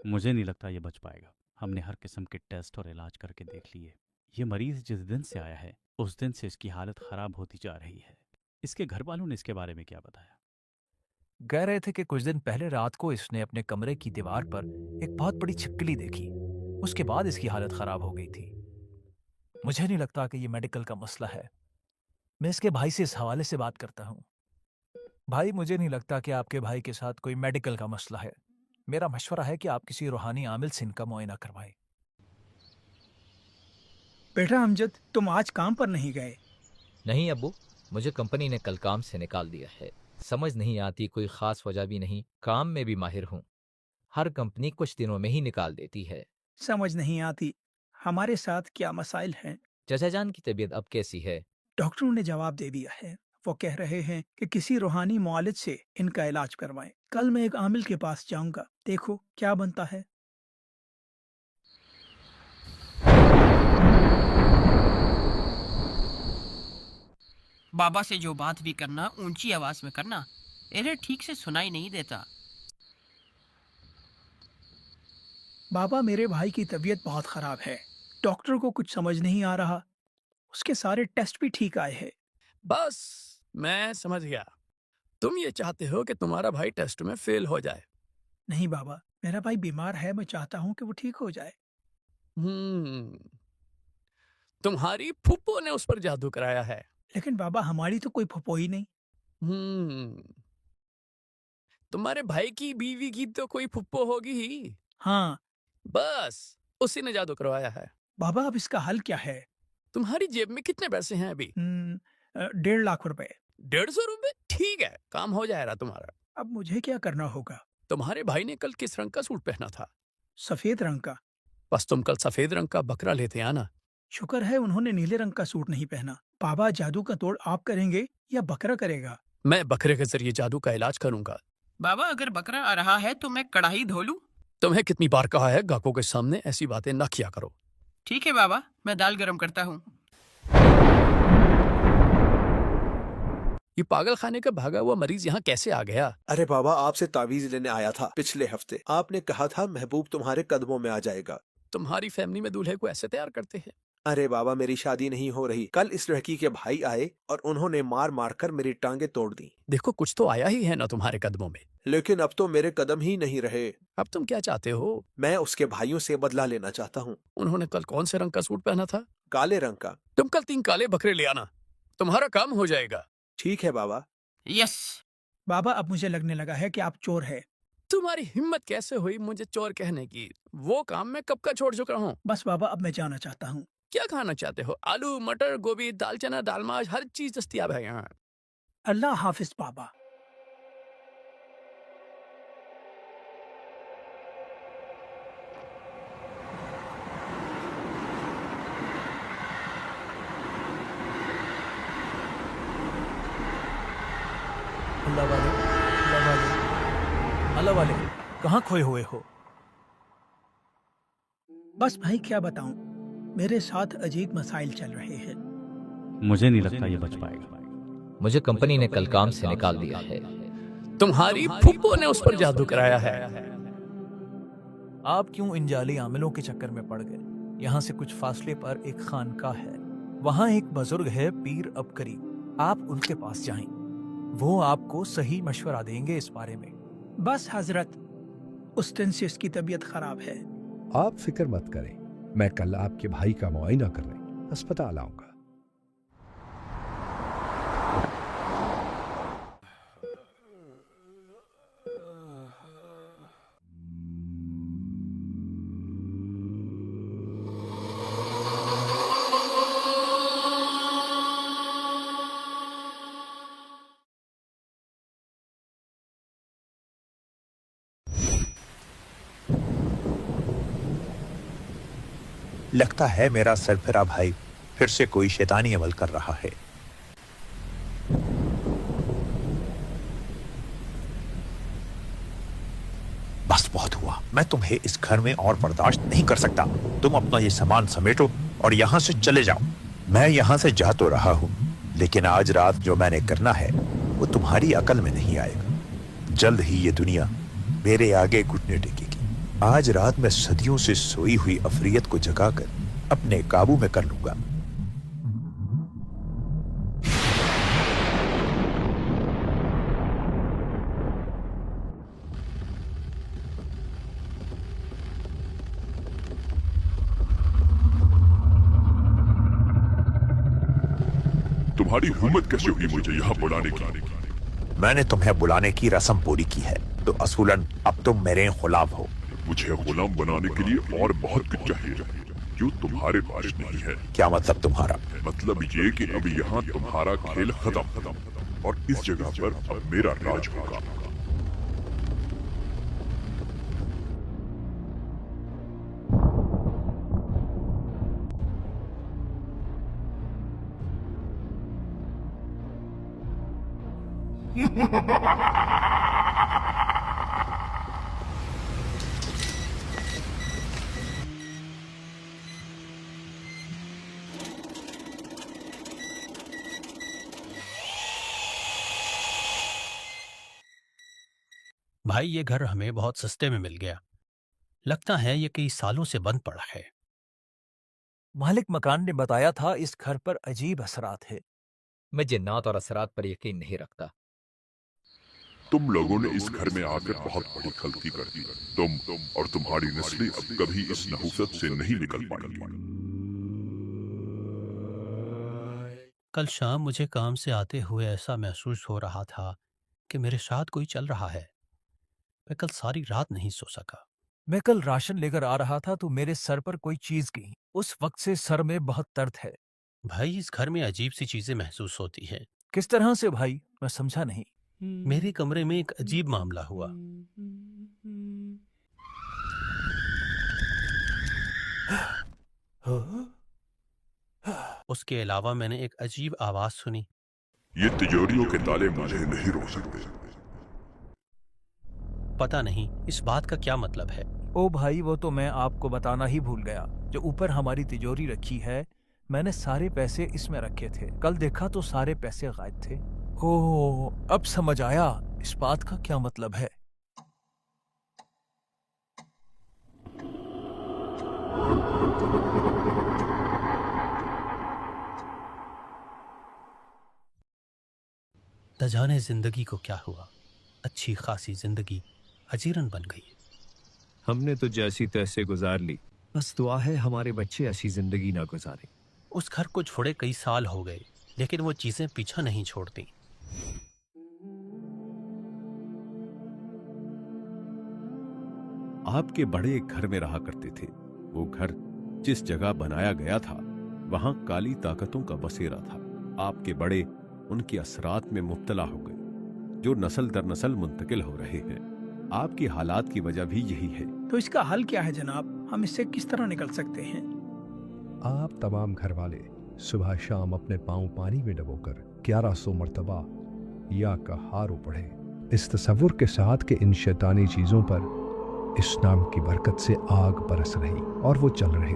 मुझे नहीं लगता ये बच पाएगा। हमने हर किस्म के टेस्ट और इलाज करके देख लिए। ये मरीज जिस दिन से आया है उस दिन से इसकी हालत खराब होती जा रही है। इसके घर वालों ने इसके बारे में क्या बताया? कह रहे थे कि कुछ दिन पहले रात को इसने अपने कमरे की दीवार पर एक बहुत बड़ी छिपकली देखी। उसके बाद इसकी हालत खराब हो गई थी। मुझे नहीं लगता कि ये मेडिकल का मसला है। मैं इसके भाई से इस हवाले से बात करता हूँ। भाई, मुझे नहीं लगता कि आपके भाई के साथ कोई मेडिकल का मसला है। मेरा मशवरा है कि आप किसी रूहानी आमिल से इनका मुआयना करवाएं। बेटा अमजद, तुम आज काम पर नहीं गए? नहीं अब्बू, मुझे कंपनी ने कल काम से निकाल दिया है। समझ नहीं आती, कोई खास वजह भी नहीं। काम में भी माहिर हूँ। हर कंपनी कुछ दिनों में ही निकाल देती है। समझ नहीं आती। हमारे साथ क्या मसाइल हैं? चचा जान की तबीयत अब कैसी है? डॉक्टरों ने जवाब दे दिया है। वो कह रहे हैं कि किसी रूहानी मुआलिज से इनका इलाज करवाएं। कल मैं एक आमिल के पास जाऊंगा, देखो क्या बनता है। बाबा से जो बात भी करना ऊंची आवाज में करना, इन्हें ठीक से सुनाई नहीं देता। बाबा, मेरे भाई की तबीयत बहुत खराब है। डॉक्टर को कुछ समझ नहीं आ रहा। उसके सारे टेस्ट भी ठीक आए हैं। बस, मैं समझ गया। तुम ये चाहते हो कि तुम्हारा भाई टेस्ट में फेल हो जाए। नहीं बाबा, मेरा भाई बीमार है, मैं चाहता हूँ कि वो ठीक हो जाए। हम्म तुम्हारी फूफो ने उस पर जादू कराया है। लेकिन बाबा, हमारी तो कोई फुफोई नहीं। हम्म तुम्हारे भाई की बीवी की तो कोई फूफो होगी ही। हाँ। बस, उसी ने जादू करवाया है। बाबा, अब इसका हल क्या है? तुम्हारी जेब में कितने पैसे हैं अभी? 1.5 लाख रुपए। 150 रुपए? ठीक है, काम हो जाएगा तुम्हारा। अब मुझे क्या करना होगा? तुम्हारे भाई ने कल किस रंग का सूट पहना था? सफेद रंग का। बस तुम कल सफेद रंग का बकरा लेते आना। शुक्र है उन्होंने नीले रंग का सूट नहीं पहना। बाबा, जादू का तोड़ आप करेंगे या बकरा करेगा? मैं बकरे के जरिए जादू का इलाज करूंगा। बाबा, अगर बकरा आ रहा है तो मैं कढ़ाई धो लूं? तुम्हें कितनी बार कहा है गाहकों के सामने ऐसी बातें न किया करो। ठीक है बाबा, मैं दाल गरम करता हूँ। ये पागल खाने का भागा हुआ मरीज यहाँ कैसे आ गया? अरे बाबा, आपसे तावीज लेने आया था पिछले हफ्ते। आपने कहा था महबूब तुम्हारे कदमों में आ जाएगा। तुम्हारी फैमिली में दूल्हे को ऐसे तैयार करते हैं? अरे बाबा, मेरी शादी नहीं हो रही। कल इस लड़की के भाई आए और उन्होंने मार मार कर मेरी टांगे तोड़ दी। देखो, कुछ तो आया ही है ना तुम्हारे कदमों में। लेकिन अब तो मेरे कदम ही नहीं रहे। अब तुम क्या चाहते हो? मैं उसके भाइयों से बदला लेना चाहता हूँ। उन्होंने कल कौन से रंग का सूट पहना था? काले रंग का। तुम कल 3 काले बकरे ले आना, तुम्हारा काम हो जाएगा। ठीक है बाबा। यस। बाबा, अब मुझे लगने लगा है कि आप चोर है। तुम्हारी हिम्मत कैसे हुई मुझे चोर कहने की? वो काम मैं कब का छोड़ चुका हूँ। बस बाबा, अब मैं जाना चाहता हूँ। क्या खाना चाहते हो? आलू, मटर, गोभी, दाल चना, दाल माश, हर चीज दस्तियाब है यहाँ। अल्लाह हाफिज बाबा। अल्लाह वाले, अल्लाह वाले, अल्लाह वाले, कहाँ खोए हुए हो? बस भाई, क्या बताऊं, मेरे साथ अजीब मसाइल चल रहे हैं। मुझे नहीं लगता ये बच पाएगा। मुझे कंपनी ने कल काम से निकाल दिया है। तुम्हारी फूफो ने उस पर जादू कराया है। आप क्यों इन जाली आमिलों के चक्कर में पड़ गए? यहाँ से कुछ फासले पर एक खानका है। वहाँ एक बुजुर्ग है, पीर अबकरी। आप उनके पास जाएं। वो आपको सही मशवरा देंगे इस बारे में। बस हजरत, उस दिन से इसकी तबीयत खराब है। आप फिक्र मत करें, मैं कल आपके भाई का मुआयना करने अस्पताल आऊंगा। लगता है मेरा सरफिरा भाई फिर से कोई शैतानी अमल कर रहा है। बस बहुत हुआ, मैं तुम्हें इस घर में और बर्दाश्त नहीं कर सकता। तुम अपना ये सामान समेटो और यहाँ से चले जाओ। मैं यहाँ से जा तो रहा हूँ, लेकिन आज रात जो मैंने करना है वो तुम्हारी अकल में नहीं आएगा। जल्द ही ये दुनिया मेरे आगे घुटने टेकेगी। आज रात मैं सदियों से सोई हुई अफरियत को जगाकर अपने काबू में कर लूंगा। तुम्हारी हिम्मत कैसे हुई मुझे यहाँ बुलाने की? मैंने तुम्हें बुलाने की रस्म पूरी की है, तो असूलन अब तुम मेरे गुलाम हो। मुझे गुलाम बनाने के लिए और बहुत कुछ चाहिए जो तुम्हारे पास नहीं है। क्या मतलब तुम्हारा? मतलब ये कि अब यहाँ तुम्हारा खेल खत्म और इस जगह पर अब मेरा राज होगा। भाई ये घर हमें बहुत सस्ते में मिल गया। लगता है ये कई सालों से बंद पड़ा है। मालिक मकान ने बताया था इस घर पर अजीब असरात है। मैं जिन्नात और असरात पर यकीन नहीं रखता। तुम लोगों ने इस घर में आकर बहुत बड़ी गलती कर दी। तुम और तुम्हारी नस्लें अब कभी इस नहुसत से नहीं निकल पाएंगी। कल शाम मुझे काम से आते हुए ऐसा महसूस हो रहा था कि मेरे साथ कोई चल रहा है। मैं कल सारी रात नहीं सो सका। मैं कल राशन लेकर आ रहा था तो मेरे सर पर कोई चीज गिरी। उस वक्त से सर में बहुत दर्द है। भाई इस घर में अजीब सी चीजें महसूस होती हैं। किस तरह से भाई? मैं समझा नहीं। मेरे कमरे में एक अजीब मामला हुआ। उसके अलावा मैंने एक अजीब आवाज सुनी। ये तिजोरियों के ताले मुझे नहीं रोक सकते। पता नहीं इस बात का क्या मतलब है। ओ भाई, वो तो मैं आपको बताना ही भूल गया। जो ऊपर हमारी तिजोरी रखी है, मैंने सारे पैसे इसमें रखे थे। कल देखा तो सारे पैसे गायब थे। ओह, अब समझ आया इस बात का क्या मतलब है। न जाने जिंदगी को क्या हुआ। अच्छी खासी जिंदगी अजीरन बन गई। हमने तो जैसी तैसे गुजार ली। बस दुआ है हमारे बच्चे ऐसी जिंदगी ना गुजारें। उस घर को छोड़े कई साल हो गए, लेकिन वो चीजें पीछा नहीं छोड़ती। आपके बड़े एक घर में रहा करते थे। वो घर जिस जगह बनाया गया था वहां काली ताकतों का बसेरा था। आपके बड़े उनके असरात में मुब्तला हो गए जो नस्ल दर नस्ल मुंतकिल हो रहे हैं। आपकी हालात की वजह भी यही है। तो इसका हल क्या है जनाब? हम इससे किस तरह निकल सकते हैं? आप तमाम घर वाले सुबह शाम अपने पांव पानी में डबोकर 1100 मरतबा या कहारो पढ़े, इस तसव्वुर के साथ कि इन शैतानी चीजों पर इस नाम की बरकत से आग बरस रही और वो चल रहे।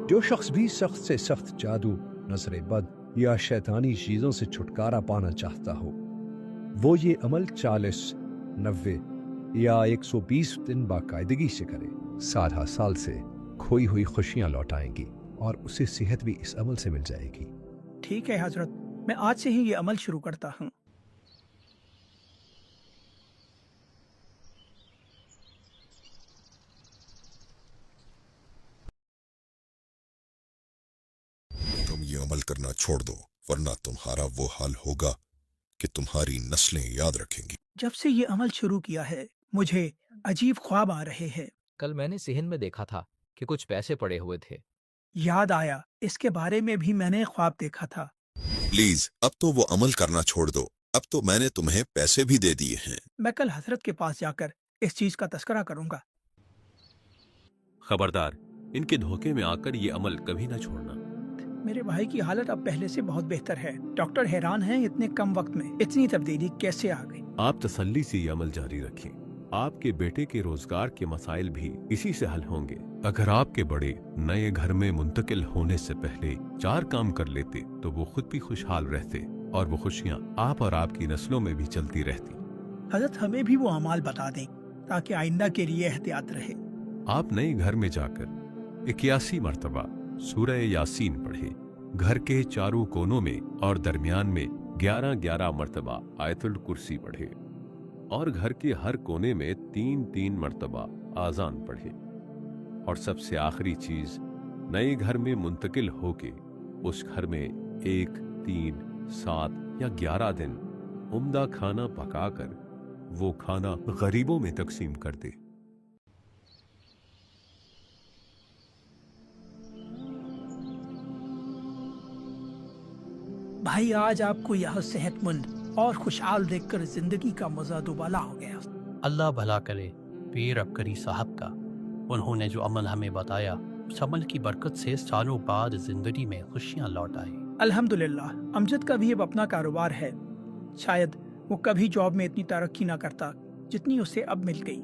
जो शख्स भी सख्त से सख्त जादू, नजर बद या शैतानी चीजों से छुटकारा पाना चाहता हो, वो ये अमल 40, 90 या 120 दिन बाकायदगी से करे। 7 साल से खोई हुई खुशियां लौटाएंगी और उसे सेहत भी इस अमल से मिल जाएगी। ठीक है हजरत, मैं आज से ही ये अमल शुरू करता हूँ। तुम ये अमल करना छोड़ दो, वरना तुम्हारा वो हाल होगा कि तुम्हारी नस्लें याद रखेंगी। जब से ये अमल शुरू किया है मुझे अजीब ख्वाब आ रहे हैं। कल मैंने सिहन में देखा था कि कुछ पैसे पड़े हुए थे। याद आया, इसके बारे में भी मैंने ख्वाब देखा था। प्लीज अब तो वो अमल करना छोड़ दो। अब तो मैंने तुम्हें पैसे भी दे दिए हैं। मैं कल हजरत के पास जाकर इस चीज का तस्करा करूंगा। खबरदार, इनके धोखे में आकर ये अमल कभी ना छोड़ना। मेरे भाई की हालत अब पहले से बहुत बेहतर है। डॉक्टर हैरान हैं इतने कम वक्त में इतनी तब्दीली कैसे आ गई। आप तसल्ली से ये अमल जारी रखें। आपके बेटे के रोजगार के मसाइल भी इसी से हल होंगे। अगर आपके बड़े नए घर में मुंतकिल होने से पहले 4 काम कर लेते तो वो खुद भी खुशहाल रहते और वो खुशियाँ आप और आपकी नस्लों में भी चलती रहती। हजरत हमें भी वो अमाल बता दें ताकि आइंदा के लिए एहतियात रहे। आप नए घर में जाकर 81 मर्तबा सूरह यासीन पढ़े। घर के चारों कोनों में और दरमियान में 11-11 मर्तबा आयतुल कुर्सी पढ़े और घर के हर कोने में 3-3 मर्तबा आजान पढ़े। और सबसे आखिरी चीज, नए घर में मुंतकिल होके उस घर में 1, 3, 7 या 11 दिन उम्दा खाना पकाकर वो खाना गरीबों में तकसीम कर दे। भाई, आज आपको यह सेहतमंद और खुशहाल देखकर जिंदगी का मजा दुबाला हो गया। अल्लाह भला करे पीर अबकरी साहब का। उन्होंने जो अमल हमें बताया, उस अमल की बरकत से सालों बाद जिंदगी में खुशियां लौट आई। अल्हम्दुलिल्लाह। अमजद का भी अब अपना कारोबार है। शायद वो कभी जॉब में इतनी तरक्की ना करता जितनी उसे अब मिल गई।